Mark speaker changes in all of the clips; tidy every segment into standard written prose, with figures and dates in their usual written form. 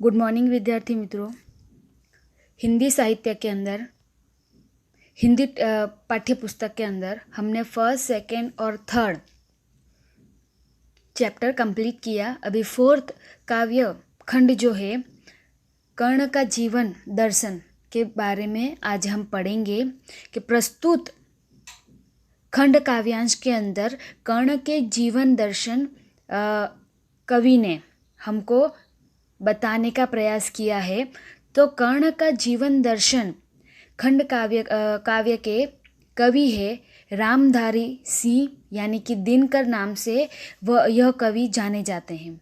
Speaker 1: Good morning विद्यार्थी मित्रों। हिंदी साहित्य के अंदर हिंदी पाठ्य पुस्तक के अंदर हमने फर्स्ट, सेकंड और थर्ड चैप्टर कंप्लीट किया। अभी फोर्थ काव्य खंड जो है कर्ण का जीवन दर्शन के बारे में आज हम पढ़ेंगे कि प्रस्तुत खंड काव्यांश के अंदर कर्ण के जीवन दर्शन कवि ने हमको बताने का प्रयास किया है। तो कर्ण का जीवन दर्शन खंड काव्य के कवि है रामधारी सिंह, यानी कि दिनकर नाम से वह यह कवि जाने जाते हैं।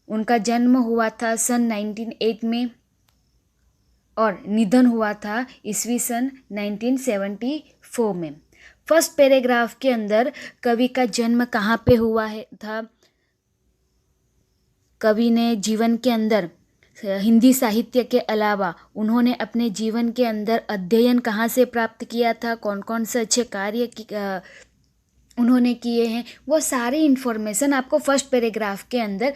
Speaker 1: उनका जन्म हुआ था सन 1908 में और निधन हुआ था ईस्वी सन 1974 में। फर्स्ट पैराग्राफ के अंदर कवि का जन्म कहाँ पे हुआ था, कवि ने जीवन के अंदर हिंदी साहित्य के अलावा उन्होंने अपने जीवन के अंदर अध्ययन कहाँ से प्राप्त किया था, कौन कौन से अच्छे कार्य उन्होंने किए हैं, वो सारी इन्फॉर्मेशन आपको फर्स्ट पैराग्राफ के अंदर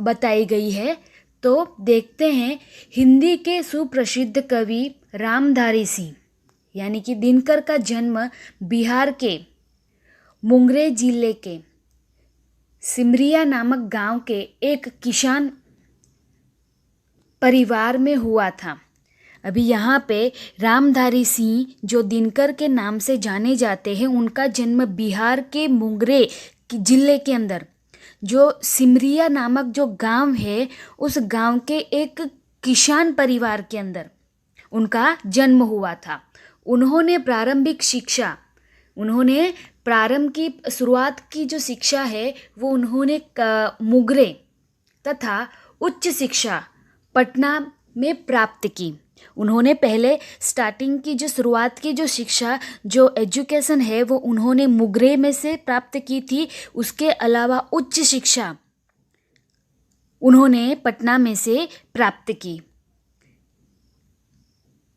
Speaker 1: बताई गई है। तो देखते हैं हिंदी के सुप्रसिद्ध कवि रामधारी सिंह यानी कि दिनकर का जन्म बिहार के मुंगेर जिले के सिमरिया नामक गांव के एक किसान परिवार में हुआ था। अभी यहाँ पे रामधारी सिंह जो दिनकर के नाम से जाने जाते हैं, उनका जन्म बिहार के मुंगेर जिले के अंदर जो सिमरिया नामक जो गांव है, उस गांव के एक किसान परिवार के अंदर उनका जन्म हुआ था। उन्होंने प्रारंभ की शुरुआत की जो शिक्षा है वो उन्होंने मुंगेर तथा उच्च शिक्षा पटना में प्राप्त की। उन्होंने पहले स्टार्टिंग की जो शुरुआत की जो शिक्षा जो एजुकेशन है वो उन्होंने मुंगेर में से प्राप्त की थी। उसके अलावा उच्च शिक्षा उन्होंने पटना में से प्राप्त की।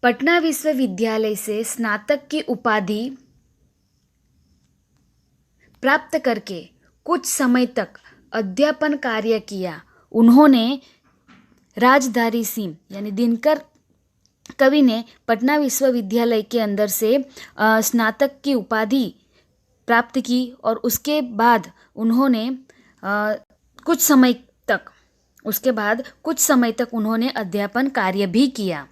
Speaker 1: पटना विश्वविद्यालय से स्नातक की उपाधि प्राप्त करके कुछ समय तक अध्यापन कार्य किया। उन्होंने रामधारी सिंह यानी दिनकर कवि ने पटना विश्वविद्यालय के अंदर से स्नातक की उपाधि प्राप्त की और उसके बाद उन्होंने कुछ समय तक उन्होंने अध्यापन कार्य भी किया।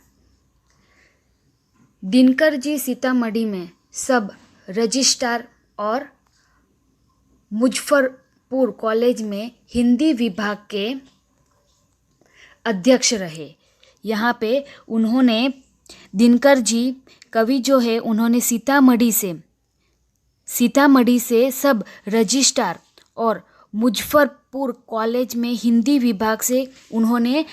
Speaker 1: दिनकर जी सीतामढ़ी में सब रजिस्ट्रार और मुजफ्फरपुर कॉलेज में हिंदी विभाग के अध्यक्ष रहे। यहाँ पे उन्होंने दिनकर जी कवि जो है उन्होंने सीतामढ़ी से सब रजिस्ट्रार और मुजफ्फरपुर कॉलेज में हिंदी विभाग से उन्होंने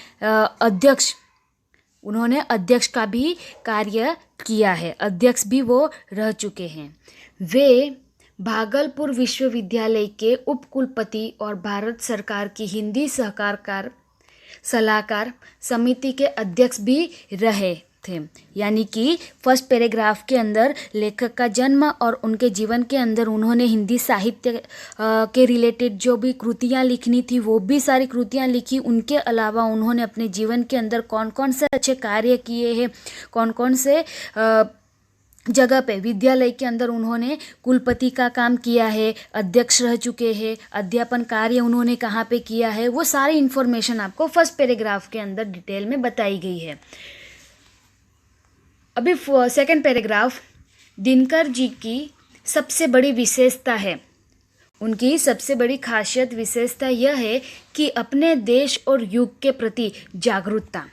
Speaker 1: अध्यक्ष का भी कार्य किया है, अध्यक्ष भी वो रह चुके हैं। वे भागलपुर विश्वविद्यालय के उपकुलपति और भारत सरकार की हिंदी सलाहकार समिति के अध्यक्ष भी रहे थे। यानी कि फर्स्ट पैराग्राफ के अंदर लेखक का जन्म और उनके जीवन के अंदर उन्होंने हिंदी साहित्य के रिलेटेड जो भी कृतियाँ लिखनी थी वो भी सारी कृतियाँ लिखी। उनके अलावा उन्होंने अपने जीवन के अंदर कौन कौन से अच्छे कार्य किए हैं, कौन कौन से जगह पे विद्यालय के अंदर उन्होंने कुलपति का काम किया है, अध्यक्ष रह चुके हैं, अध्यापन कार्य उन्होंने कहाँ पे किया है, वो सारी इन्फॉर्मेशन आपको फर्स्ट पैराग्राफ के अंदर डिटेल में बताई गई है। अभी सेकंड पैराग्राफ दिनकर जी की सबसे बड़ी विशेषता है, उनकी सबसे बड़ी खासियत विशेषता यह है कि अपने देश और युग के प्रति जागरूकता,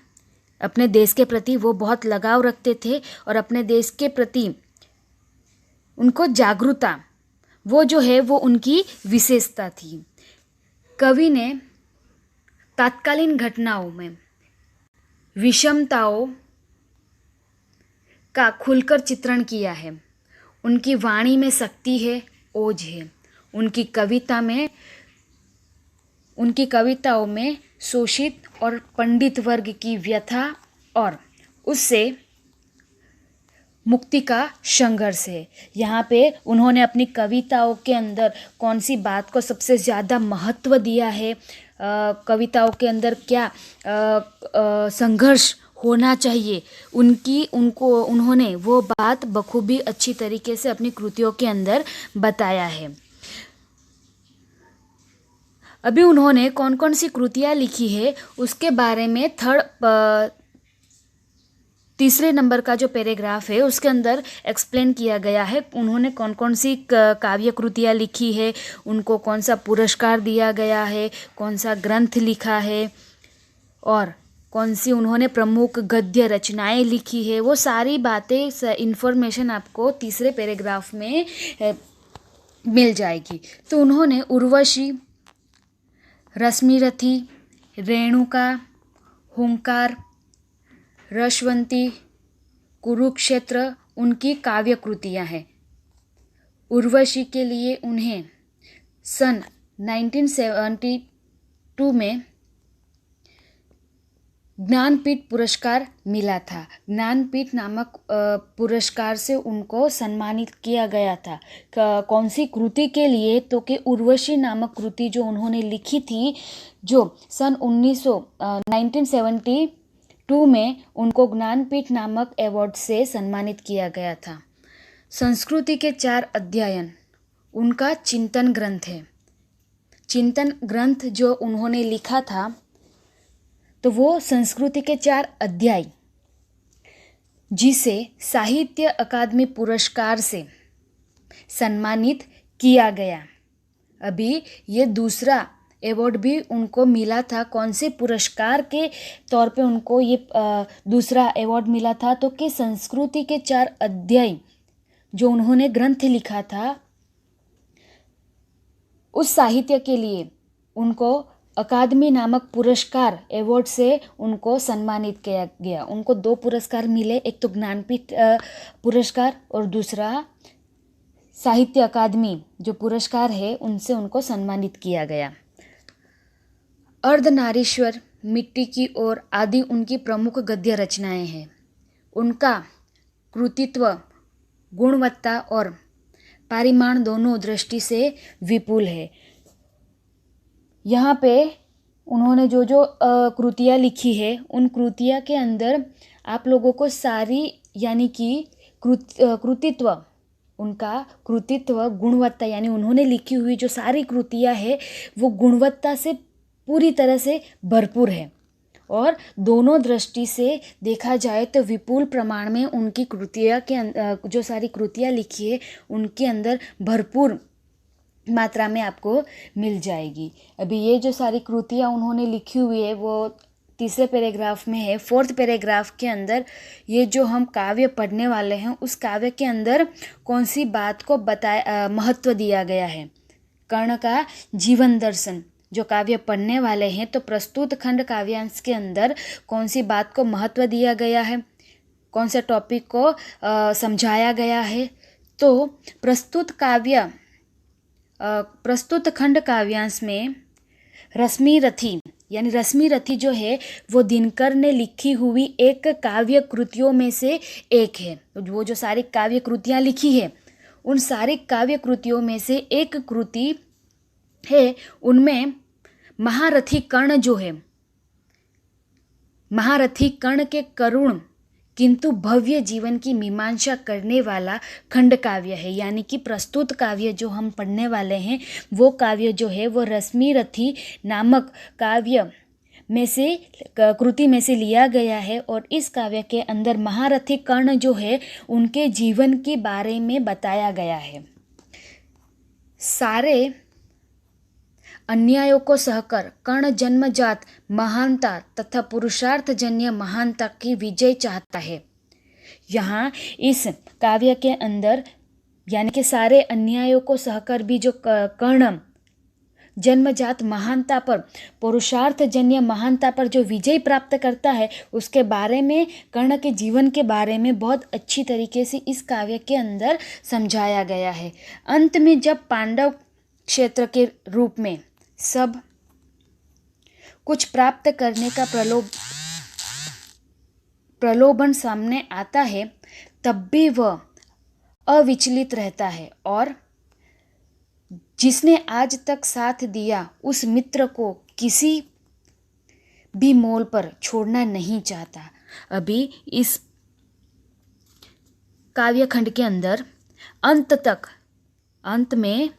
Speaker 1: अपने देश के प्रति वो बहुत लगाव रखते थे और अपने देश के प्रति उनको जागरूकता वो जो है वो उनकी विशेषता थी। कवि ने तत्कालीन घटनाओं में विषमताओं का खुलकर चित्रण किया है। उनकी वाणी में शक्ति है, ओज है। उनकी कविताओं में शोषित और पंडित वर्ग की व्यथा और उससे मुक्ति का संघर्ष है। यहाँ पे उन्होंने अपनी कविताओं के अंदर कौन सी बात को सबसे ज़्यादा महत्व दिया है, कविताओं के अंदर क्या संघर्ष होना चाहिए, उन्होंने वो बात बखूबी अच्छी तरीके से अपनी कृतियों के अंदर बताया है। अभी उन्होंने कौन कौन सी कृतियाँ लिखी है उसके बारे में तीसरे नंबर का जो पैराग्राफ है उसके अंदर एक्सप्लेन किया गया है। उन्होंने कौन कौन सी काव्य कृतियाँ लिखी है, उनको कौन सा पुरस्कार दिया गया है, कौन सा ग्रंथ लिखा है और कौन सी उन्होंने प्रमुख गद्य रचनाएं लिखी है, वो सारी बातें इन्फॉर्मेशन आपको तीसरे पैराग्राफ में मिल जाएगी। तो उन्होंने उर्वशी, रश्मिरथी, रेणुका, हुंकार, रसवंती, कुरुक्षेत्र उनकी काव्य कृतियाँ हैं। उर्वशी के लिए उन्हें सन 1972 में ज्ञानपीठ पुरस्कार मिला था। ज्ञानपीठ नामक पुरस्कार से उनको सम्मानित किया गया था। कौन सी कृति के लिए, तो कि उर्वशी नामक कृति जो उन्होंने लिखी थी, जो सन 1972 में उनको ज्ञानपीठ नामक अवार्ड से सम्मानित किया गया था। संस्कृति के 4 अध्ययन उनका चिंतन ग्रंथ है। चिंतन ग्रंथ जो उन्होंने लिखा था तो वो संस्कृति के 4 अध्याय, जिसे साहित्य अकादमी पुरस्कार से सम्मानित किया गया। अभी ये दूसरा अवार्ड भी उनको मिला था। कौन से पुरस्कार के तौर पे उनको ये दूसरा अवार्ड मिला था, तो कि संस्कृति के 4 अध्याय जो उन्होंने ग्रंथ लिखा था उस साहित्य के लिए उनको अकादमी नामक पुरस्कार अवार्ड से उनको सम्मानित किया गया। उनको 2 पुरस्कार मिले, एक तो ज्ञानपीठ पुरस्कार और दूसरा साहित्य अकादमी जो पुरस्कार है उनसे उनको सम्मानित किया गया। अर्धनारीश्वर, मिट्टी की ओर आदि उनकी प्रमुख गद्य रचनाएं हैं। उनका कृतित्व गुणवत्ता और परिमाण दोनों दृष्टि से विपुल है। यहाँ पे उन्होंने जो जो कृतियाँ लिखी है उन कृतियाँ के अंदर आप लोगों को सारी, यानी कि कृतित्व, उनका कृतित्व गुणवत्ता, यानी उन्होंने लिखी हुई जो सारी कृतियाँ है वो गुणवत्ता से पूरी तरह से भरपूर है और दोनों दृष्टि से देखा जाए तो विपुल प्रमाण में उनकी कृतियाँ के जो सारी कृतियाँ लिखी है उनके अंदर भरपूर मात्रा में आपको मिल जाएगी। अभी ये जो सारी कृतियाँ उन्होंने लिखी हुई है वो तीसरे पैराग्राफ में है। 4th पैराग्राफ के अंदर ये जो हम काव्य पढ़ने वाले हैं उस काव्य के अंदर कौन सी बात को महत्व दिया गया है। कर्ण का जीवन दर्शन जो काव्य पढ़ने वाले हैं, तो प्रस्तुत खंड काव्यांश के अंदर कौन सी बात को महत्व दिया गया है, कौन से टॉपिक को समझाया गया है। तो प्रस्तुत खंड काव्यांश में रश्मिरथी, यानी रश्मिरथी जो है वो दिनकर ने लिखी हुई एक काव्य कृतियों में से एक है। वो जो सारी काव्य कृतियाँ लिखी है उन सारी काव्य कृतियों में से एक कृति है। उनमें महारथी कर्ण जो है, महारथी कर्ण के करुण किंतु भव्य जीवन की मीमांसा करने वाला खंड काव्य है। यानी कि प्रस्तुत काव्य जो हम पढ़ने वाले हैं वो काव्य जो है वो रश्मिरथी नामक काव्य में से कृति में से लिया गया है और इस काव्य के अंदर महारथी कर्ण जो है उनके जीवन के बारे में बताया गया है। सारे अन्यायों को सहकर कर्ण जन्मजात महानता तथा पुरुषार्थजन्य महानता की विजय चाहता है। यहाँ इस काव्य के अंदर यानी कि सारे अन्यायों को सहकर भी जो कर्ण जन्मजात महानता पर, पुरुषार्थजन्य महानता पर जो विजय प्राप्त करता है उसके बारे में, कर्ण के जीवन के बारे में बहुत अच्छी तरीके से इस काव्य के अंदर समझाया गया है। अंत में जब पांडव क्षेत्र के रूप में सब कुछ प्राप्त करने का प्रलोभन सामने आता है तब भी वह अविचलित रहता है और जिसने आज तक साथ दिया उस मित्र को किसी भी मोल पर छोड़ना नहीं चाहता। अभी इस काव्य खंड के अंदर अंत में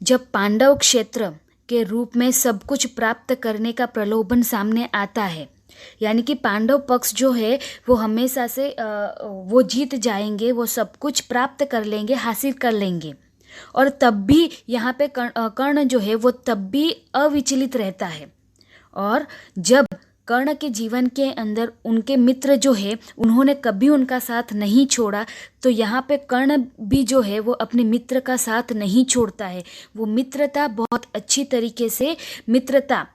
Speaker 1: जब पांडव क्षेत्र के रूप में सब कुछ प्राप्त करने का प्रलोभन सामने आता है, यानी कि पांडव पक्ष जो है वो हमेशा से वो जीत जाएंगे, वो सब कुछ प्राप्त कर लेंगे, हासिल कर लेंगे। और तब भी यहाँ पे कर्ण जो है वो तब भी अविचलित रहता है। और जब कर्ण के जीवन के अंदर उनके मित्र जो है उन्होंने कभी उनका साथ नहीं छोड़ा, तो यहाँ पे कर्ण भी जो है वो अपने मित्र का साथ नहीं छोड़ता है। वो मित्रता बहुत अच्छी तरीके से मित्रता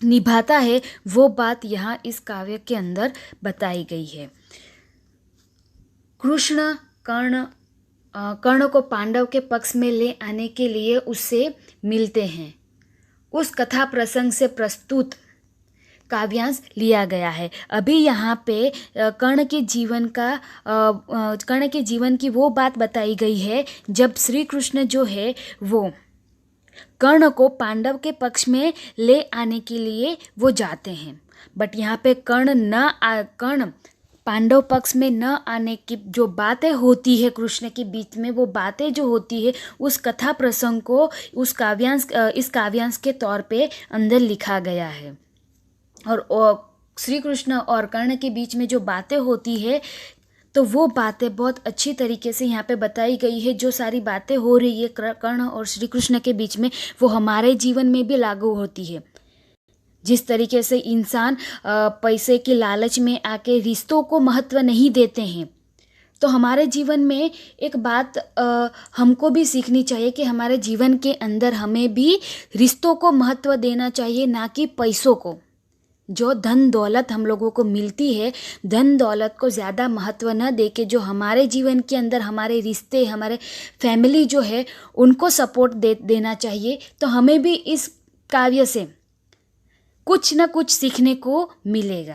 Speaker 1: निभाता है। वो बात यहाँ इस काव्य के अंदर बताई गई है। कृष्ण कर्ण को पांडव के पक्ष में ले आने के लिए उससे मिलते हैं। उस कथा प्रसंग से प्रस्तुत काव्यांश लिया गया है। अभी यहाँ पे कर्ण के जीवन की वो बात बताई गई है जब श्री कृष्ण जो है वो कर्ण को पांडव के पक्ष में ले आने के लिए वो जाते हैं। बट यहाँ पे कर्ण पांडव पक्ष में न आने की जो बातें होती है कृष्ण के बीच में, वो बातें जो होती है उस कथा प्रसंग को इस काव्यांश के तौर पे अंदर लिखा गया है। और श्री कृष्ण और कर्ण के बीच में जो बातें होती है तो वो बातें बहुत अच्छी तरीके से यहाँ पे बताई गई है। जो सारी बातें हो रही है कर्ण और श्री कृष्ण के बीच में वो हमारे जीवन में भी लागू होती है। जिस तरीके से इंसान पैसे के लालच में आके रिश्तों को महत्व नहीं देते हैं, तो हमारे जीवन में एक बात हमको भी सीखनी चाहिए कि हमारे जीवन के अंदर हमें भी रिश्तों को महत्व देना चाहिए, ना कि पैसों को। जो धन दौलत हम लोगों को मिलती है, धन दौलत को ज़्यादा महत्व न दे के जो हमारे जीवन के अंदर हमारे रिश्ते, हमारे फैमिली जो है उनको सपोर्ट देना चाहिए। तो हमें भी इस काव्य से कुछ न कुछ सीखने को मिलेगा।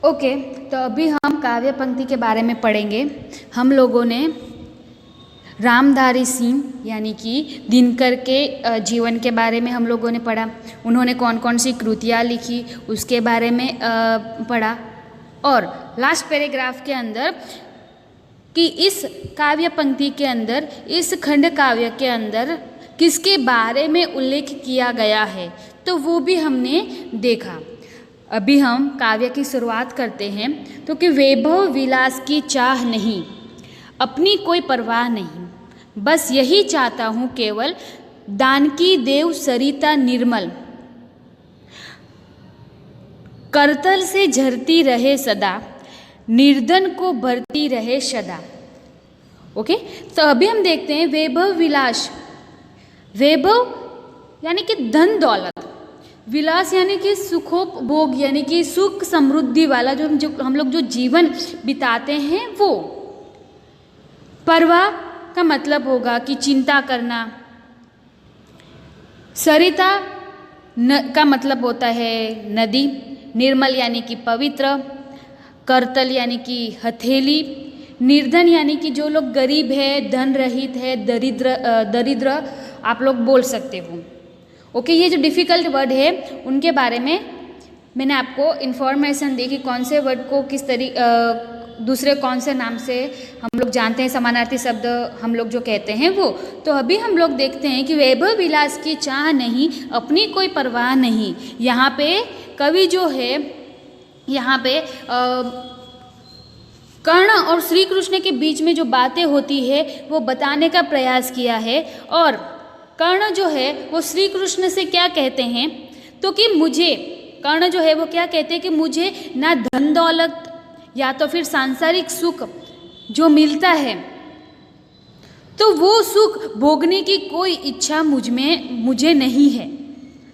Speaker 1: ओके, तो अभी हम काव्य पंक्ति के बारे में पढ़ेंगे। हम लोगों ने रामधारी सिंह यानी कि दिनकर के जीवन के बारे में हम लोगों ने पढ़ा। उन्होंने कौन कौन सी कृतियाँ लिखी उसके बारे में पढ़ा। और लास्ट पैराग्राफ के अंदर कि इस काव्य पंक्ति के अंदर, इस खंड काव्य के अंदर किसके बारे में उल्लेख किया गया है, तो वो भी हमने देखा। अभी हम काव्य की शुरुआत करते हैं। तो कि वैभव विलास की चाह नहीं, अपनी कोई परवाह नहीं, बस यही चाहता हूँ केवल, दान की देव सरिता निर्मल, करतल से झरती रहे सदा, निर्धन को भरती रहे सदा। ओके, तो अभी हम देखते हैं वैभव विलास। वैभव यानी कि धन दौलत, विलास यानी कि सुखोपभोग यानी कि सुख समृद्धि वाला जो हम लोग जो जीवन बिताते हैं वो। परवाह का मतलब होगा कि चिंता करना। सरिता का मतलब होता है नदी। निर्मल यानी कि पवित्र। करतल यानी कि हथेली। निर्धन यानी कि जो लोग गरीब है, धन रहित है, दरिद्र आप लोग बोल सकते हो। ओके, ये जो डिफ़िकल्ट वर्ड है उनके बारे में मैंने आपको इन्फॉर्मेशन दी कि कौन से वर्ड को किस दूसरे कौन से नाम से हम लोग जानते हैं, समानार्थी शब्द हम लोग जो कहते हैं वो। तो अभी हम लोग देखते हैं कि वैभव विलास की चाह नहीं, अपनी कोई परवाह नहीं। यहाँ पे कवि जो है, यहाँ पे कर्ण और श्री कृष्ण के बीच में जो बातें होती है वो बताने का प्रयास किया है। और कर्ण जो है वो श्री कृष्ण से क्या कहते हैं, तो कि मुझे, कर्ण जो है वो क्या कहते हैं कि मुझे ना धन दौलत या तो फिर सांसारिक सुख जो मिलता है तो वो सुख भोगने की कोई इच्छा मुझे नहीं है।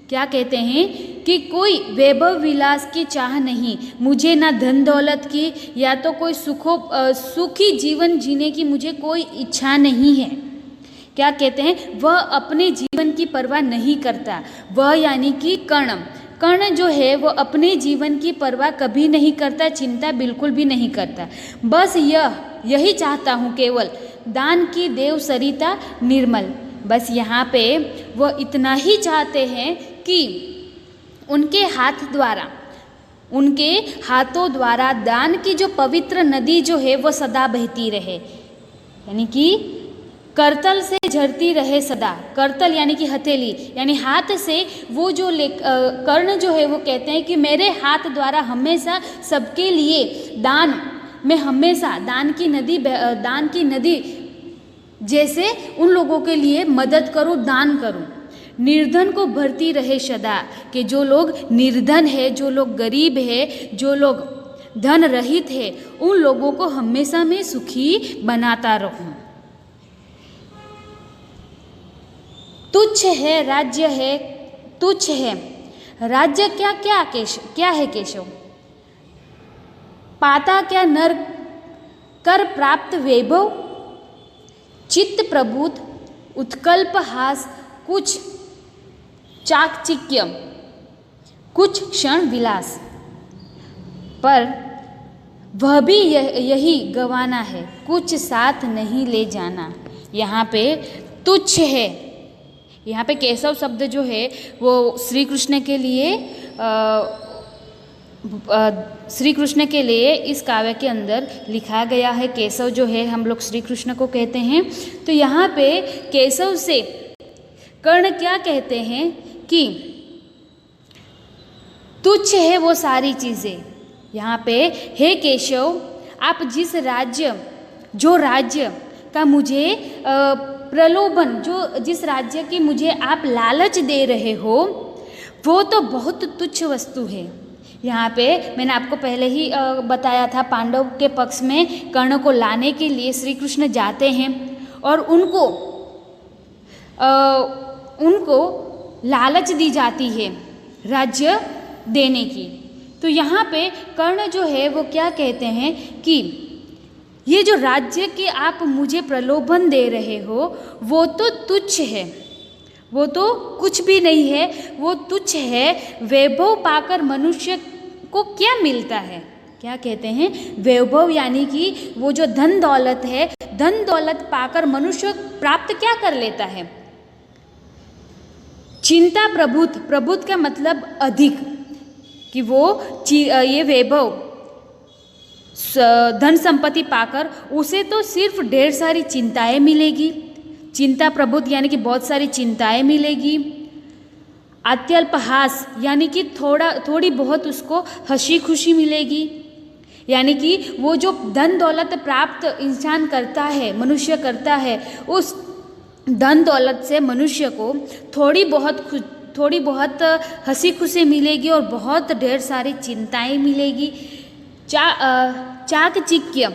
Speaker 1: क्या कहते हैं कि कोई वैभव विलास की चाह नहीं, मुझे ना धन दौलत की या तो कोई सुखी जीवन जीने की मुझे कोई इच्छा नहीं है। क्या कहते हैं, वह अपने जीवन की परवाह नहीं करता। वह यानी कि कर्ण जो है वो अपने जीवन की परवाह कभी नहीं करता, चिंता बिल्कुल भी नहीं करता। बस यही चाहता हूँ केवल, दान की देव सरिता निर्मल। बस यहाँ पे वो इतना ही चाहते हैं कि उनके हाथों द्वारा दान की जो पवित्र नदी जो है वो सदा बहती रहे, यानी कि करतल से झरती रहे सदा। करतल यानी कि हथेली, यानी हाथ से वो जो कर्ण जो है वो कहते हैं कि मेरे हाथ द्वारा हमेशा सबके लिए दान में हमेशा दान की नदी जैसे उन लोगों के लिए मदद करूं, दान करूं। निर्धन को भरती रहे सदा, कि जो लोग निर्धन है, जो लोग गरीब है, जो लोग धन रहित है, उन लोगों को हमेशा मैं सुखी बनाता रहूं। तुच्छ है राज्य है, तुच्छ है राज्य क्या है केशव, पाता क्या नर कर प्राप्त वैभव, चित्त प्रबुद्ध उत्कल्प हास, कुछ चाकचिक्य कुछ क्षण विलास। पर वह भी यही गवाना है, कुछ साथ नहीं ले जाना। यहाँ पे तुच्छ है, यहाँ पे केशव शब्द जो है वो श्री कृष्ण के लिए इस काव्य के अंदर लिखा गया है। केशव जो है हम लोग श्री कृष्ण को कहते हैं। तो यहाँ पे केशव से कर्ण क्या कहते हैं कि तुच्छ है वो सारी चीज़ें। यहाँ पे हे केशव, आप जिस राज्य का मुझे प्रलोभन, जिस राज्य की मुझे आप लालच दे रहे हो, वो तो बहुत तुच्छ वस्तु है। यहाँ पे मैंने आपको पहले ही बताया था, पांडव के पक्ष में कर्ण को लाने के लिए श्री कृष्ण जाते हैं और उनको लालच दी जाती है राज्य देने की। तो यहाँ पे कर्ण जो है वो क्या कहते हैं कि ये जो राज्य के आप मुझे प्रलोभन दे रहे हो वो तो तुच्छ है, वो तो कुछ भी नहीं है, वो तुच्छ है। वैभव पाकर मनुष्य को क्या मिलता है, क्या कहते हैं, वैभव यानी कि वो जो धन दौलत है, धन दौलत पाकर मनुष्य प्राप्त क्या कर लेता है, चिंता प्रभुत का मतलब अधिक, कि वो ये वैभव धन संपत्ति पाकर उसे तो सिर्फ ढेर सारी चिंताएं मिलेगी। चिंता प्रभुत यानी कि बहुत सारी चिंताएं मिलेगी। अत्यल्पहास यानी कि थोड़ी बहुत उसको हंसी खुशी मिलेगी, यानी कि वो जो धन दौलत प्राप्त इंसान करता है, मनुष्य करता है, उस धन दौलत से मनुष्य को थोड़ी बहुत हंसी खुशी मिलेगी और बहुत ढेर सारी चिंताएं मिलेगी। चाकचिक्य,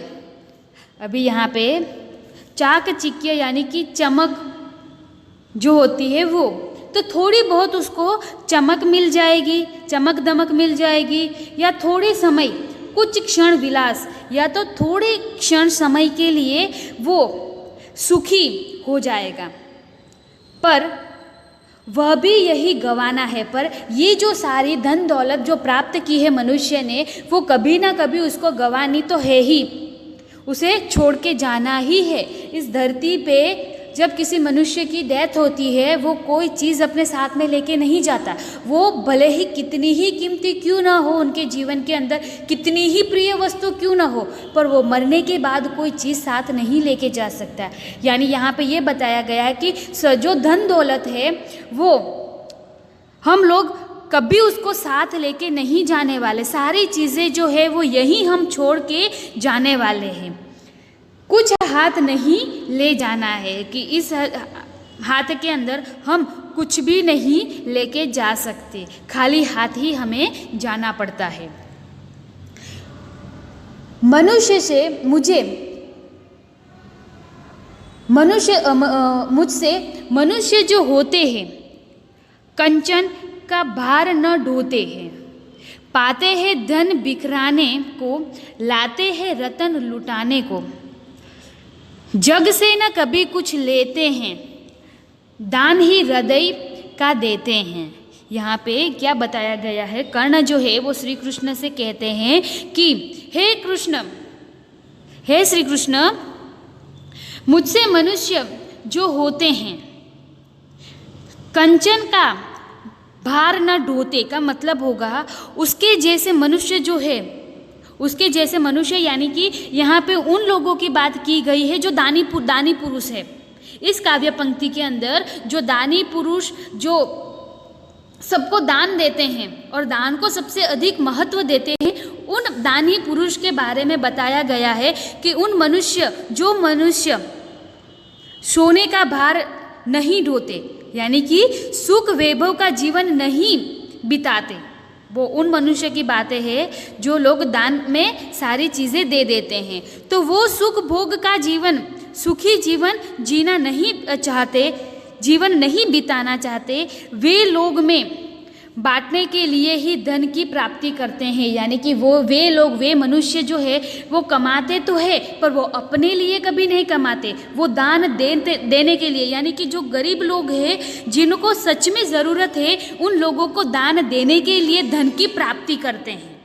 Speaker 1: अभी यहाँ पे चाकचिक्य यानी कि चमक जो होती है वो, तो थोड़ी बहुत उसको चमक मिल जाएगी, चमक दमक मिल जाएगी, या थोड़े समय कुछ क्षण विलास, या तो थोड़े क्षण समय के लिए वो सुखी हो जाएगा। पर वह भी यही गवाना है। पर ये जो सारी धन दौलत जो प्राप्त की है मनुष्य ने, वो कभी ना कभी उसको गवानी तो है ही, उसे छोड़ के जाना ही है। इस धरती पे जब किसी मनुष्य की डेथ होती है, वो कोई चीज़ अपने साथ में लेके नहीं जाता। वो भले ही कितनी ही कीमती क्यों ना हो, उनके जीवन के अंदर कितनी ही प्रिय वस्तु क्यों ना हो, पर वो मरने के बाद कोई चीज़ साथ नहीं लेके जा सकता। यानी यहाँ पे ये बताया गया है कि जो धन दौलत है वो हम लोग कभी उसको साथ लेके नहीं जाने वाले। सारी चीज़ें जो है वो यहीं हम छोड़ के जाने वाले हैं। कुछ हाथ नहीं ले जाना है, कि इस हाथ के अंदर हम कुछ भी नहीं लेके जा सकते, खाली हाथ ही हमें जाना पड़ता है। मुझसे मनुष्य जो होते हैं कंचन का भार न ढोते हैं, पाते हैं धन बिखराने को, लाते हैं रतन लुटाने को, जग से न कभी कुछ लेते हैं, दान ही हृदय का देते हैं। यहाँ पे क्या बताया गया है, कर्ण जो है वो श्री कृष्ण से कहते हैं कि हे श्री कृष्ण, मुझसे मनुष्य जो होते हैं कंचन का भार न ढोते का मतलब होगा उसके जैसे मनुष्य जो है, उसके जैसे मनुष्य यानी कि यहाँ पे उन लोगों की बात की गई है जो दानी पुरुष है। इस काव्य पंक्ति के अंदर जो दानी पुरुष जो सबको दान देते हैं और दान को सबसे अधिक महत्व देते हैं, उन दानी पुरुष के बारे में बताया गया है कि उन मनुष्य सोने का भार नहीं ढोते, यानी कि सुख वैभव का जीवन नहीं बिताते। वो उन मनुष्य की बातें हैं जो लोग दान में सारी चीज़ें दे देते हैं, तो वो सुख भोग का जीवन, सुखी जीवन जीना नहीं चाहते, जीवन नहीं बिताना चाहते। वे लोग में बांटने के लिए ही धन की प्राप्ति करते हैं, यानी कि वे मनुष्य जो है वो कमाते तो है पर वो अपने लिए कभी नहीं कमाते, वो दान देने के लिए, यानी कि जो गरीब लोग हैं जिनको सच में ज़रूरत है उन लोगों को दान देने के लिए धन की प्राप्ति करते हैं।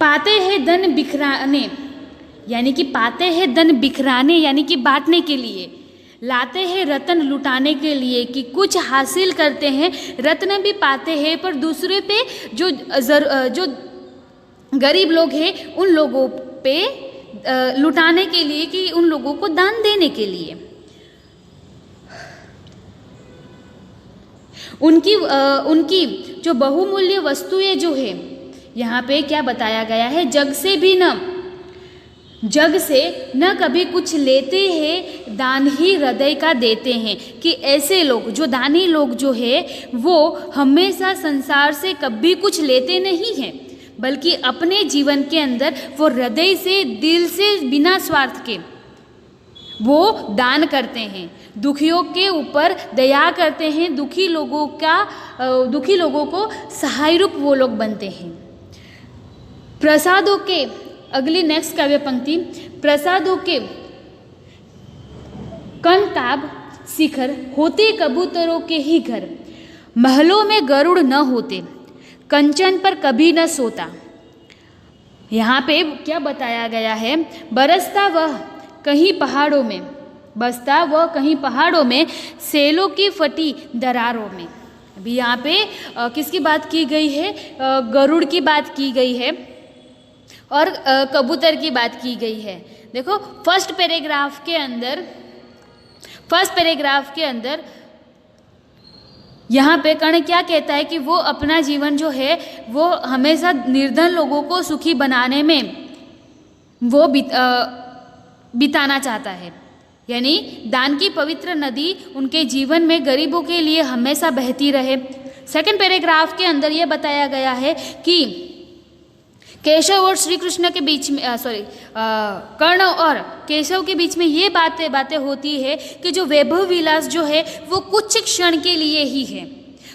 Speaker 1: पाते हैं धन बिखराने, यानी कि पाते हैं धन बिखराने यानी कि बांटने के लिए, लाते हैं रत्न लुटाने के लिए कि कुछ हासिल करते हैं, रत्न भी पाते हैं पर दूसरे पे जो गरीब लोग हैं उन लोगों पे लुटाने के लिए, कि उन लोगों को दान देने के लिए। उनकी जो बहुमूल्य वस्तुएं जो है, यहाँ पे क्या बताया गया है, जग से न कभी कुछ लेते हैं, दान ही हृदय का देते हैं। कि ऐसे लोग जो दानी लोग जो है वो हमेशा संसार से कभी कुछ लेते नहीं हैं, बल्कि अपने जीवन के अंदर वो हृदय से, दिल से, बिना स्वार्थ के वो दान करते हैं, दुखियों के ऊपर दया करते हैं, दुखी लोगों को सहाय रूप वो लोग बनते हैं। प्रसादों के, अगली नेक्स्ट काव्य पंक्ति, प्रसादों के कनकाब शिखर होते कबूतरों के ही घर, महलों में गरुड़ न होते, कंचन पर कभी न सोता। यहाँ पे क्या बताया गया है, बसता वह कहीं पहाड़ों में, सेलों की फटी दरारों में। अभी यहाँ पे किसकी बात की गई है, गरुड़ की बात की गई है और कबूतर की बात की गई है। देखो फर्स्ट पैराग्राफ के अंदर यहाँ पे कर्ण क्या कहता है कि वो अपना जीवन जो है वो हमेशा निर्धन लोगों को सुखी बनाने में वो बिताना चाहता है, यानी दान की पवित्र नदी उनके जीवन में गरीबों के लिए हमेशा बहती रहे। सेकंड पैराग्राफ के अंदर ये बताया गया है कि केशव और श्री कृष्ण के बीच में कर्ण और केशव के बीच में ये बातें होती है कि जो वैभव विलास जो है वो कुछ क्षण के लिए ही है,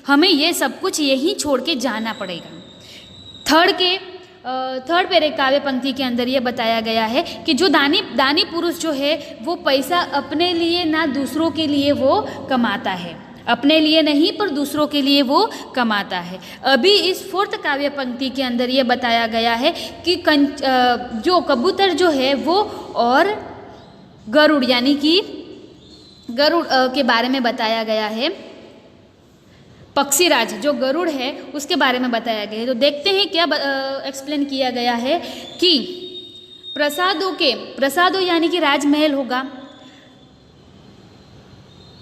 Speaker 1: हमें ये सब कुछ यहीं छोड़ के जाना पड़ेगा। थर्ड काव्य पंक्ति के अंदर ये बताया गया है कि जो दानी पुरुष जो है वो पैसा अपने लिए ना दूसरों के लिए वो कमाता है, अपने लिए नहीं पर दूसरों के लिए वो कमाता है। अभी इस फोर्थ काव्य पंक्ति के अंदर ये बताया गया है कि जो कबूतर जो है वो और गरुड़, यानी कि गरुड़ के बारे में बताया गया है, पक्षीराज जो गरुड़ है उसके बारे में बताया गया है। तो देखते हैं क्या एक्सप्लेन किया गया है कि प्रसादों यानी कि राजमहल होगा,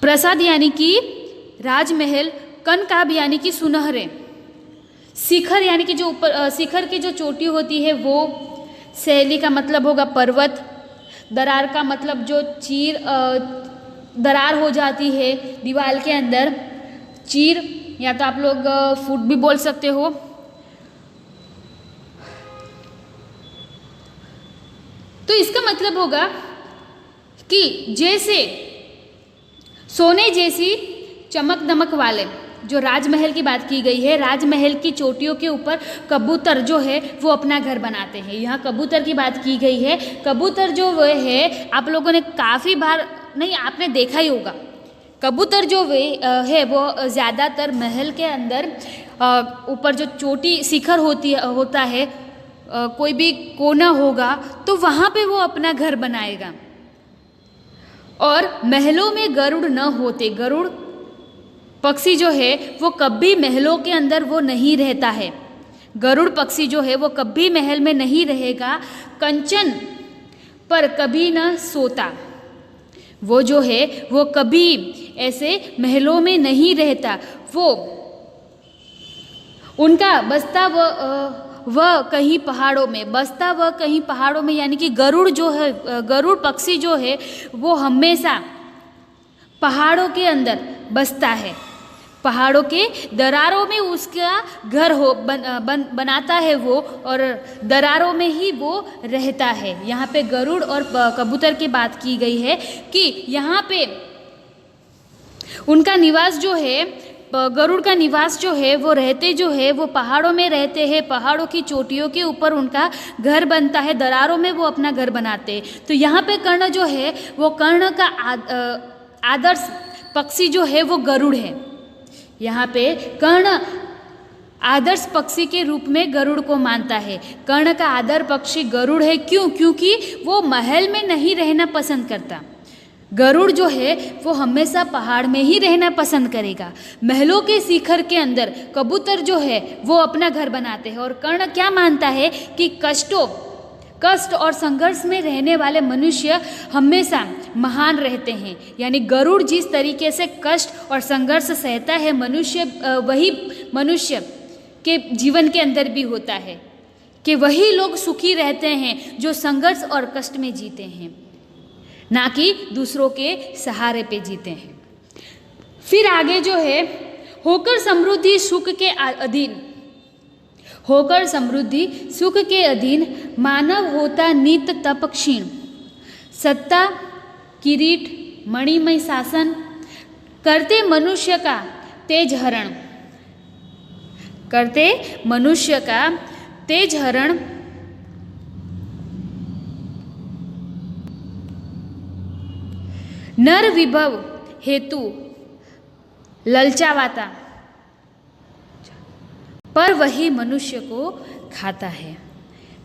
Speaker 1: प्रसाद यानी कि राजमहल, कनकाब यानी कि सुनहरे, शिखर यानी कि जो ऊपर शिखर की जो चोटी होती है वो, शैली का मतलब होगा पर्वत, दरार का मतलब जो दरार हो जाती है दीवार के अंदर, चीर या तो आप लोग फुट भी बोल सकते हो। तो इसका मतलब होगा कि जैसे सोने जैसी चमक दमक वाले जो राजमहल की बात की गई है, राजमहल की चोटियों के ऊपर कबूतर जो है वो अपना घर बनाते हैं। यहाँ कबूतर की बात की गई है। कबूतर जो वो है आप लोगों ने काफ़ी बार नहीं आपने देखा ही होगा, कबूतर जो वे है वो ज़्यादातर महल के अंदर ऊपर जो चोटी शिखर होता है, कोई भी कोना होगा तो वहाँ पे वो अपना घर बनाएगा। और महलों में गरुड़ न होते, गरुड़ पक्षी जो है वो कभी महलों के अंदर वो नहीं रहता है। गरुड़ पक्षी जो है वो कभी महल में नहीं रहेगा, कंचन पर कभी न सोता। वो जो है वो कभी ऐसे महलों में नहीं रहता, वो उनका बसता वह कहीं पहाड़ों में, बसता वह कहीं पहाड़ों में, यानी कि गरुड़ जो है, गरुड़ पक्षी जो है वो हमेशा पहाड़ों के अंदर बसता है। पहाड़ों के दरारों में उसका घर बनाता है वो, और दरारों में ही वो रहता है। यहाँ पे गरुड़ और कबूतर की बात की गई है कि यहाँ पे उनका निवास जो है, गरुड़ का निवास जो है वो रहते जो है वो पहाड़ों में रहते हैं। पहाड़ों की चोटियों के ऊपर उनका घर बनता है, दरारों में वो अपना घर बनाते हैं। तो यहाँ पे कर्ण जो है वो कर्ण का आदर्श पक्षी जो है वो गरुड़ है। यहाँ पे कर्ण आदर्श पक्षी के रूप में गरुड़ को मानता है। कर्ण का आदर्श पक्षी गरुड़ है। क्यों? क्योंकि वो महल में नहीं रहना पसंद करता। गरुड़ जो है वो हमेशा पहाड़ में ही रहना पसंद करेगा। महलों के शिखर के अंदर कबूतर जो है वो अपना घर बनाते हैं। और कर्ण क्या मानता है कि कष्ट और संघर्ष में रहने वाले मनुष्य हमेशा महान रहते हैं। यानी गरुड़ जिस तरीके से कष्ट और संघर्ष सहता है मनुष्य, वही मनुष्य के जीवन के अंदर भी होता है कि वही लोग सुखी रहते हैं जो संघर्ष और कष्ट में जीते हैं, ना कि दूसरों के सहारे पे जीते हैं। फिर आगे जो है, होकर समृद्धि सुख के अधीन, होकर समृद्धि सुख के अधीन मानव होता नित तप क्षीण, सत्ता किरीट मणिमय शासन करते मनुष्य का तेज हरण, करते मनुष्य का तेज हरण। नर विभव हेतु ललचावाता, पर वही मनुष्य को खाता है।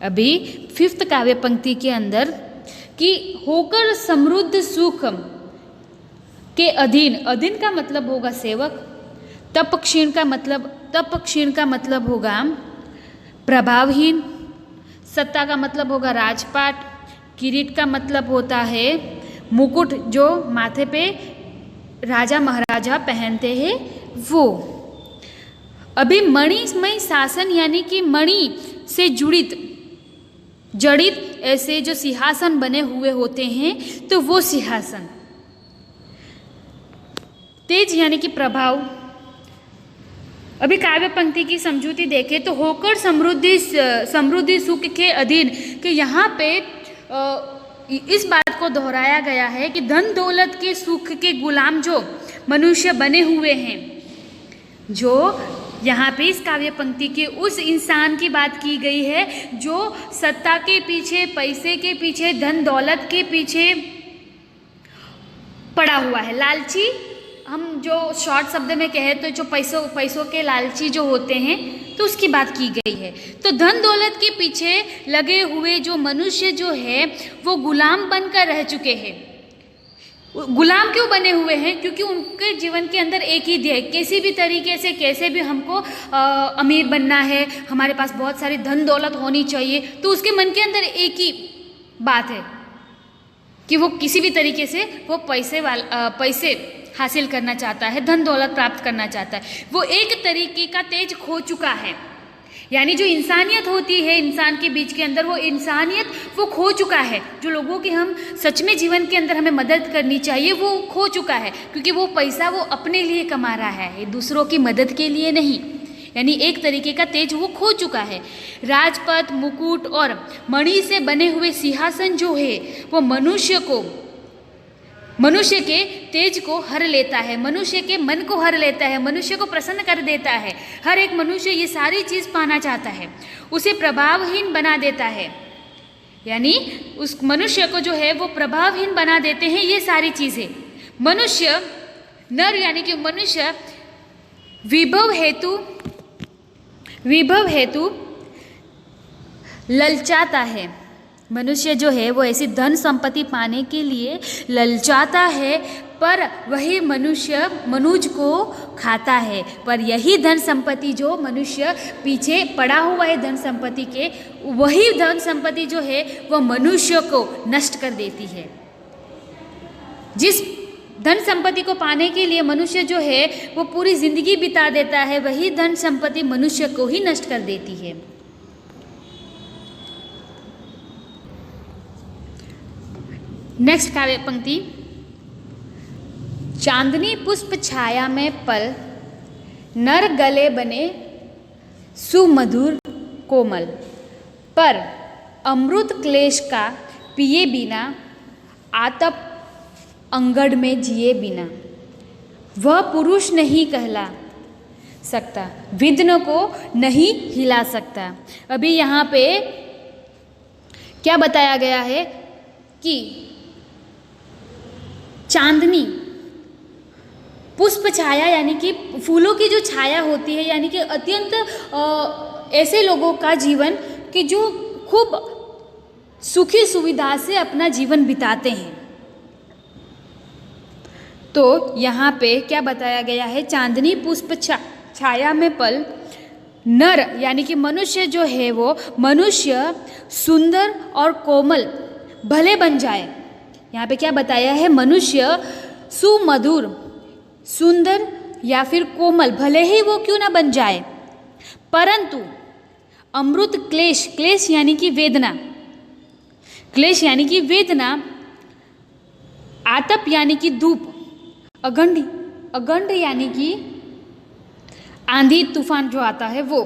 Speaker 1: अभी 5th काव्य पंक्ति के अंदर कि होकर समृद्ध सुख के अधीन, अधीन का मतलब होगा सेवक, तप क्षीण का मतलब होगा प्रभावहीन, सत्ता का मतलब होगा राजपाट, किरीट का मतलब होता है मुकुट जो माथे पे राजा महाराजा पहनते हैं वो। अभी मणिमय शासन यानी कि मणि से जड़ित ऐसे जो सिंहासन बने हुए होते हैं, तो वो सिंहासन। तेज यानी कि प्रभाव। अभी काव्य पंक्ति की समझूती देखें तो होकर समृद्धि सुख के अधीन, कि यहाँ पे इस बात को दोहराया गया है कि धन दौलत के सुख के गुलाम जो मनुष्य बने हुए हैं, जो यहाँ पे इस काव्य पंक्ति के उस इंसान की बात की गई है जो सत्ता के पीछे, पैसे के पीछे, धन दौलत के पीछे पड़ा हुआ है। लालची, हम जो शॉर्ट शब्द में कहें तो जो पैसों के लालची जो होते हैं, तो उसकी बात की गई है। तो धन दौलत के पीछे लगे हुए जो मनुष्य जो है वो गुलाम बनकर रह चुके हैं। गुलाम क्यों बने हुए हैं? क्योंकि उनके जीवन के अंदर एक ही ध्येय, किसी भी तरीके से कैसे भी हमको अमीर बनना है, हमारे पास बहुत सारी धन दौलत होनी चाहिए। तो उसके मन के अंदर एक ही बात है कि वो किसी भी तरीके से वो पैसे हासिल करना चाहता है, धन दौलत प्राप्त करना चाहता है। वो एक तरीके का तेज खो चुका है, यानी जो इंसानियत होती है इंसान के बीच के अंदर, वो इंसानियत वो खो चुका है। जो लोगों की हम सच में जीवन के अंदर हमें मदद करनी चाहिए वो खो चुका है, क्योंकि वो पैसा वो अपने लिए कमा रहा है, दूसरों की मदद के लिए नहीं। यानी एक तरीके का तेज वो खो चुका है। राजपद, मुकुट और मणि से बने हुए सिंहासन जो है वो मनुष्य के तेज को हर लेता है, मनुष्य के मन को हर लेता है, मनुष्य को प्रसन्न कर देता है। हर एक मनुष्य ये सारी चीज़ पाना चाहता है, उसे प्रभावहीन बना देता है। यानी उस मनुष्य को जो है वो प्रभावहीन बना देते हैं ये सारी चीज़ें। मनुष्य, नर यानी कि मनुष्य विभव हेतु विभव हेतु ललचाता है। मनुष्य जो है वो ऐसी धन संपत्ति पाने के लिए ललचाता है, पर वही मनुष्य मनुज को खाता है। पर यही धन संपत्ति जो मनुष्य पीछे पड़ा हुआ है धन संपत्ति के, वही धन संपत्ति जो है वो मनुष्य को नष्ट कर देती है। जिस धन संपत्ति को पाने के लिए मनुष्य जो है वो पूरी जिंदगी बिता देता है, वही धन संपत्ति मनुष्य को ही नष्ट कर देती है। नेक्स्ट काव्य पंक्ति, चांदनी पुष्प छाया में पल, नर गले बने सुमधुर कोमल, पर अमृत क्लेश का पिए बिना, आतप अंगड़ में जिए बिना, वह पुरुष नहीं कहला सकता, विद्न को नहीं हिला सकता। अभी यहाँ पे क्या बताया गया है कि चांदनी पुष्प छाया यानी कि फूलों की जो छाया होती है, यानी कि अत्यंत ऐसे लोगों का जीवन कि जो खूब सुखी सुविधा से अपना जीवन बिताते हैं। तो यहाँ पे क्या बताया गया है, चांदनी पुष्प छाया में पल, नर यानी कि मनुष्य जो है वो मनुष्य सुंदर और कोमल भले बन जाए। यहाँ पे क्या बताया है, मनुष्य सुमधुर, सुंदर या फिर कोमल भले ही वो क्यों ना बन जाए, परंतु अमृत क्लेश, क्लेश यानी कि वेदना, क्लेश यानी कि वेदना, आतप यानी कि धूप, अगंड, अगंड यानी कि आंधी तूफान जो आता है वो।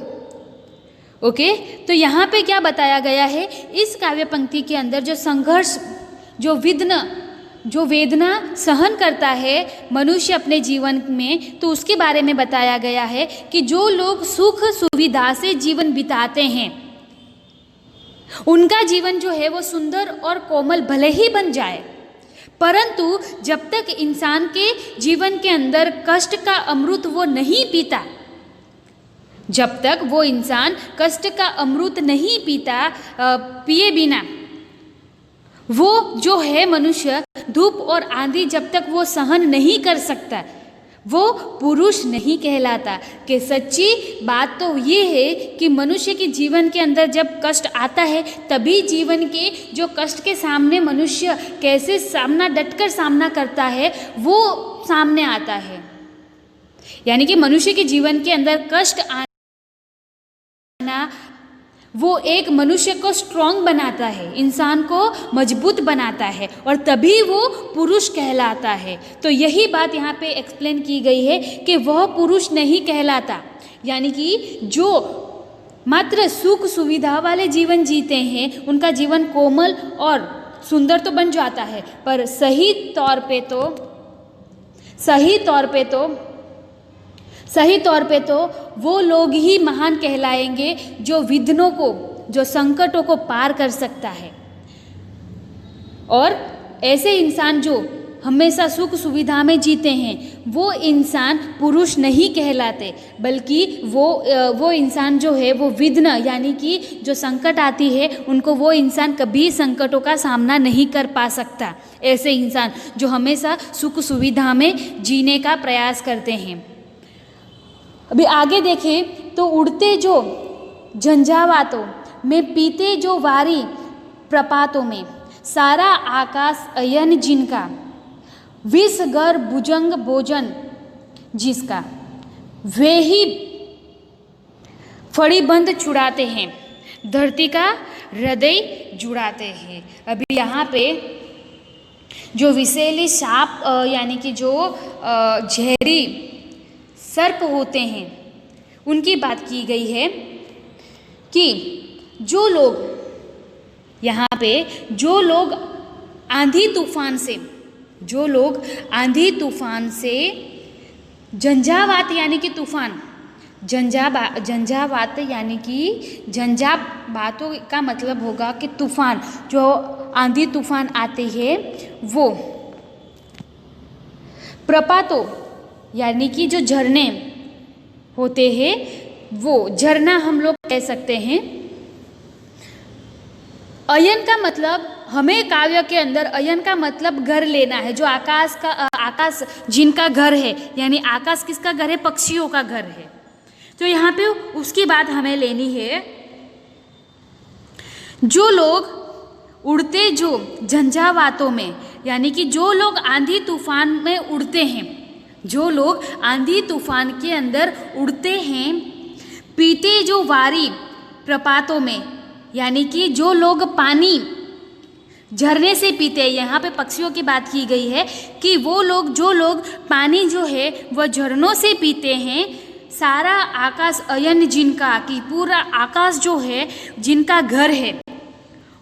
Speaker 1: ओके, तो यहाँ पे क्या बताया गया है, इस काव्य पंक्ति के अंदर जो संघर्ष, जो वेदना सहन करता है मनुष्य अपने जीवन में, तो उसके बारे में बताया गया है कि जो लोग सुख सुविधा से जीवन बिताते हैं उनका जीवन जो है वो सुंदर और कोमल भले ही बन जाए, परंतु जब तक इंसान के जीवन के अंदर कष्ट का अमृत वो नहीं पीता, जब तक वो इंसान कष्ट का अमृत नहीं पीता, पिए बिना वो जो है मनुष्य धूप और आंधी जब तक वो सहन नहीं कर सकता, वो पुरुष नहीं कहलाता। कि सच्ची बात तो ये है कि मनुष्य के जीवन के अंदर जब कष्ट आता है, तभी जीवन के जो कष्ट के सामने मनुष्य कैसे डटकर सामना करता है वो सामने आता है। यानी कि मनुष्य के जीवन के अंदर कष्ट आना वो एक मनुष्य को स्ट्रांग बनाता है, इंसान को मजबूत बनाता है, और तभी वो पुरुष कहलाता है। तो यही बात यहाँ पे एक्सप्लेन की गई है कि वह पुरुष नहीं कहलाता, यानी कि जो मात्र सुख सुविधा वाले जीवन जीते हैं उनका जीवन कोमल और सुंदर तो बन जाता है, पर सही तौर पे तो वो लोग ही महान कहलाएंगे जो विघ्नों को, जो संकटों को पार कर सकता है। और ऐसे इंसान जो हमेशा सुख सुविधा में जीते हैं वो इंसान पुरुष नहीं कहलाते, बल्कि वो इंसान जो है वो विघ्न यानी कि जो संकट आती है उनको वो इंसान कभी संकटों का सामना नहीं कर पा सकता। ऐसे इंसान जो हमेशा सुख सुविधा में जीने का प्रयास करते हैं। अभी आगे देखें तो उड़ते जो झंझावातों में, पीते जो वारी प्रपातों में, सारा आकाश अयन जिनका, विषगर भुजंग भोजन जिसका, वे ही फड़ीबंद छुड़ाते हैं, धरती का हृदय जुड़ाते हैं। अभी यहाँ पे जो विषैली साप यानी कि जो जहरी सर्प होते हैं उनकी बात की गई है कि जो लोग यहाँ पे आंधी तूफान से झंझावात यानी कि तूफान, झंझावात यानी कि झंझावातों का मतलब होगा कि तूफान, जो आंधी तूफान आते हैं वो, प्रपातों यानी कि जो झरने होते हैं वो झरना हम लोग कह सकते हैं। अयन का मतलब, हमें काव्य के अंदर अयन का मतलब घर लेना है, जो आकाश जिनका घर है, यानी आकाश किसका घर है? पक्षियों का घर है। तो यहाँ पे उसकी बात हमें लेनी है। जो लोग उड़ते, जो झंझावातों में, यानी कि जो लोग आंधी तूफान में उड़ते हैं, जो लोग आंधी तूफान के अंदर उड़ते हैं, पीते जो वारी प्रपातों में, यानी कि जो लोग पानी झरने से पीते हैं, यहाँ पे पक्षियों की बात की गई है कि वो लोग, जो लोग पानी जो है वह झरनों से पीते हैं, सारा आकाश अयन जिनका, कि पूरा आकाश जो है जिनका घर है,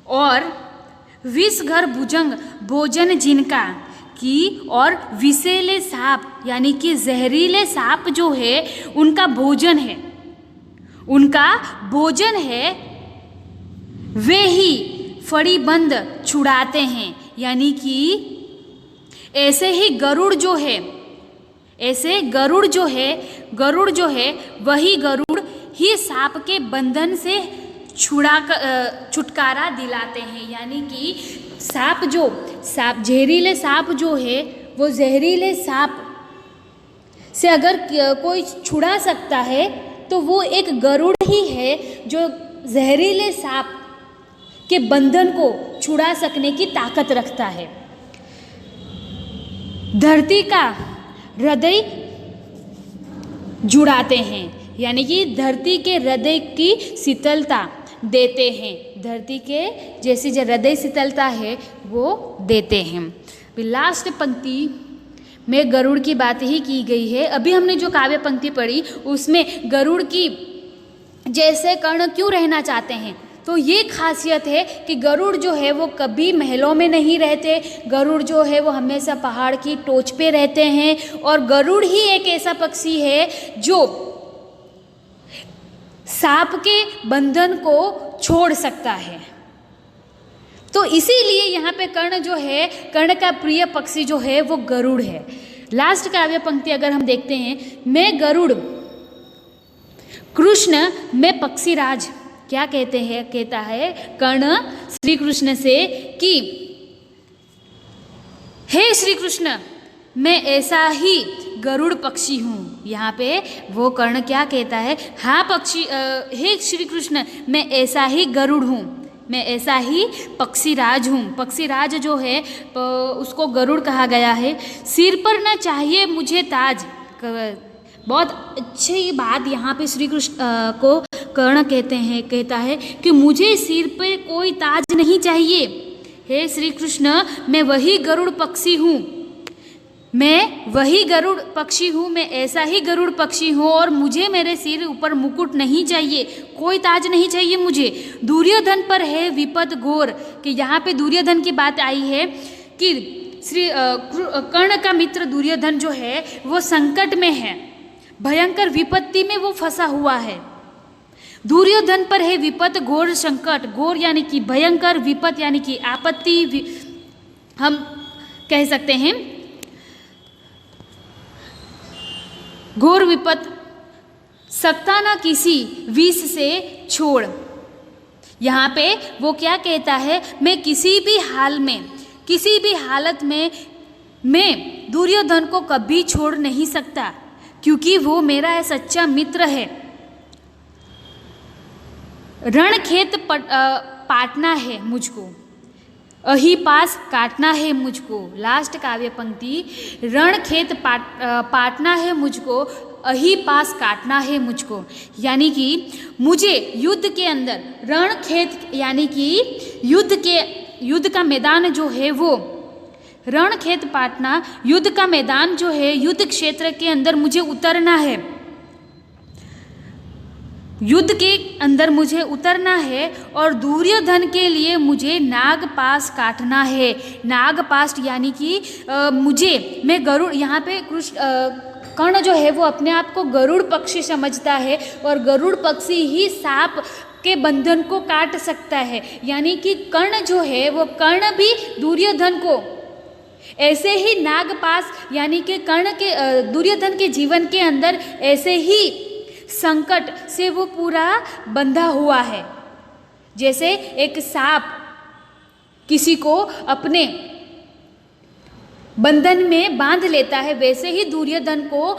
Speaker 1: और विष घर भुजंग भोजन जिनका, की और विषैले सांप, यानी कि जहरीले सांप जो है उनका भोजन है, उनका भोजन है, वे ही फड़ी बंद छुड़ाते हैं। यानी कि ऐसे ही गरुड़ जो है, ऐसे गरुड़ जो है वही गरुड़ ही सांप के बंधन से छुटकारा दिलाते हैं। यानी कि सांप जहरीले सांप जो है, वो जहरीले सांप से अगर कोई छुड़ा सकता है तो वो एक गरुड़ ही है, जो जहरीले सांप के बंधन को छुड़ा सकने की ताकत रखता है। धरती का हृदय जुड़ाते हैं, यानी कि धरती के हृदय की शीतलता देते हैं, धरती के जैसी जो हृदय शीतलता है वो देते हैं। लास्ट पंक्ति में गरुड़ की बात ही की गई है। अभी हमने जो काव्य पंक्ति पढ़ी उसमें गरुड़ की जैसे कर्ण क्यों रहना चाहते हैं, तो ये खासियत है कि गरुड़ जो है वो कभी महलों में नहीं रहते, गरुड़ जो है वो हमेशा पहाड़ की टोच पे रहते हैं, और गरुड़ ही एक ऐसा पक्षी है जो सांप के बंधन को छोड़ सकता है। तो इसीलिए यहाँ पे कर्ण जो है, कर्ण का प्रिय पक्षी जो है वो गरुड़ है। लास्ट काव्य पंक्ति अगर हम देखते हैं, मैं गरुड़ कृष्ण मैं पक्षीराज, क्या कहते हैं, कहता है कर्ण श्री कृष्ण से कि हे श्री कृष्ण मैं ऐसा ही गरुड़ पक्षी हूँ। यहाँ पे वो कर्ण क्या कहता है, हाँ हे श्री कृष्ण मैं ऐसा ही गरुड़ हूँ, मैं ऐसा ही पक्षीराज हूँ। पक्षीराज जो है उसको गरुड़ कहा गया है। सिर पर न चाहिए मुझे ताज, बहुत अच्छी बात यहाँ पे श्री कृष्ण को कर्ण कहता है कि मुझे सिर पे कोई ताज नहीं चाहिए, हे श्री कृष्ण मैं वही गरुड़ पक्षी हूँ, मैं वही गरुड़ पक्षी हूँ, मैं ऐसा ही गरुड़ पक्षी हूँ, और मुझे मेरे सिर ऊपर मुकुट नहीं चाहिए, कोई ताज नहीं चाहिए मुझे। दुर्योधन पर है विपद घोर, कि यहाँ पे दुर्योधन की बात आई है कि श्री कर्ण का मित्र दुर्योधन जो है वो संकट में है, भयंकर विपत्ति में वो फंसा हुआ है। दुर्योधन पर है विपद घोर संकट, घोर यानी कि भयंकर, विपत यानी कि आपत्ति, हम कह सकते हैं घोर विपत, सकता ना किसी विष से छोड़। यहाँ पे वो क्या कहता है, मैं किसी भी हाल में, किसी भी हालत में मैं दुर्योधन को कभी छोड़ नहीं सकता, क्योंकि वो मेरा सच्चा मित्र है। रणखेत पाटना है मुझको, अही पास काटना है मुझको। लास्ट काव्य पंक्ति, रणखेत पाटना है मुझको, अही पास काटना है मुझको। यानी कि मुझे युद्ध के अंदर, रणखेत यानी कि युद्ध का मैदान जो है वो, रणखेत पाटना युद्ध का मैदान जो है, युद्ध क्षेत्र के अंदर मुझे उतरना है, युद्ध के अंदर मुझे उतरना है, और दुर्योधन के लिए मुझे नागपाश काटना है। नागपाश यानी कि मैं गरुड़, यहाँ पे कर्ण जो है वो अपने आप को गरुड़ पक्षी समझता है, और गरुड़ पक्षी ही सांप के बंधन को काट सकता है। यानी कि कर्ण जो है वो, कर्ण भी दुर्योधन को ऐसे ही नागपाश, यानी कि कर्ण के दुर्योधन के जीवन के अंदर ऐसे ही संकट से वो पूरा बंधा हुआ है। जैसे एक सांप किसी को अपने बंधन में बांध लेता है, वैसे ही दुर्योधन को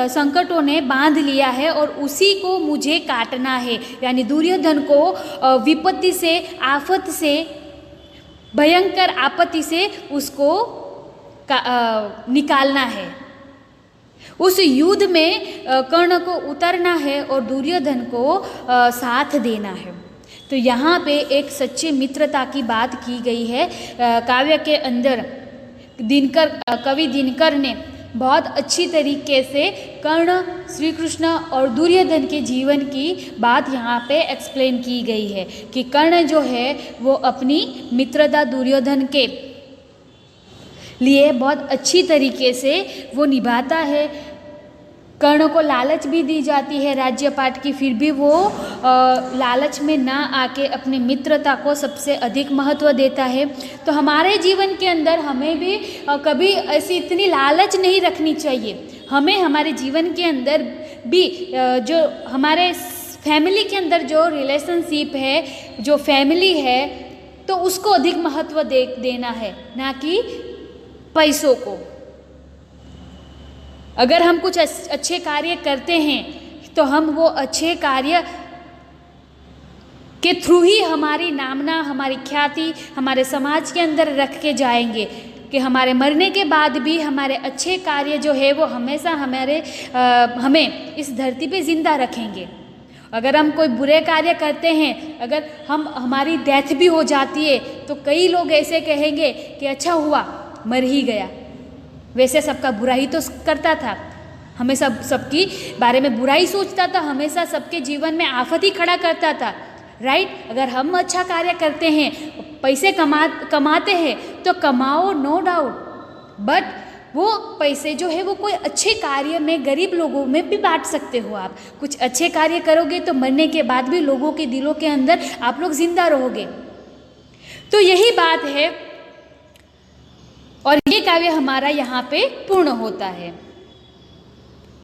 Speaker 1: संकटों ने बांध लिया है और उसी को मुझे काटना है। यानी दुर्योधन को विपत्ति से, आफत से, भयंकर आपत्ति से उसको निकालना है। उस युद्ध में कर्ण को उतरना है और दुर्योधन को साथ देना है। तो यहाँ पे एक सच्ची मित्रता की बात की गई है। काव्य के अंदर कवि दिनकर ने बहुत अच्छी तरीके से कर्ण, श्री कृष्ण और दुर्योधन के जीवन की बात यहाँ पे एक्सप्लेन की गई है कि कर्ण जो है वो अपनी मित्रता दुर्योधन के लिए बहुत अच्छी तरीके से वो निभाता है। कर्ण को लालच भी दी जाती है राज्यपाट की, फिर भी वो लालच में ना आके अपनी मित्रता को सबसे अधिक महत्व देता है। तो हमारे जीवन के अंदर हमें भी कभी ऐसी इतनी लालच नहीं रखनी चाहिए। हमें हमारे जीवन के अंदर भी जो हमारे फैमिली के अंदर जो रिलेशनशिप है, जो फैमिली है, तो उसको अधिक महत्व देना है, ना कि पैसों को। अगर हम कुछ अच्छे कार्य करते हैं तो हम वो अच्छे कार्य के थ्रू ही हमारी नामना, हमारी ख्याति हमारे समाज के अंदर रख के जाएंगे कि हमारे मरने के बाद भी हमारे अच्छे कार्य जो है वो हमेशा हमें इस धरती पे जिंदा रखेंगे। अगर हम कोई बुरे कार्य करते हैं, अगर हमारी डेथ भी हो जाती है, तो कई लोग ऐसे कहेंगे कि अच्छा हुआ मर ही गया, वैसे सबका बुरा ही तो करता था, हमेशा सबकी बारे में बुरा ही सोचता था, हमेशा सबके जीवन में आफत ही खड़ा करता था। राइट? अगर हम अच्छा कार्य करते हैं, पैसे कमाते हैं तो कमाओ, नो डाउट, बट वो पैसे जो है वो कोई अच्छे कार्य में, गरीब लोगों में भी बांट सकते हो। आप कुछ अच्छे कार्य करोगे तो मरने के बाद भी लोगों के दिलों के अंदर आप लोग जिंदा रहोगे। तो यही बात है और ये काव्य हमारा यहाँ पे पूर्ण होता है।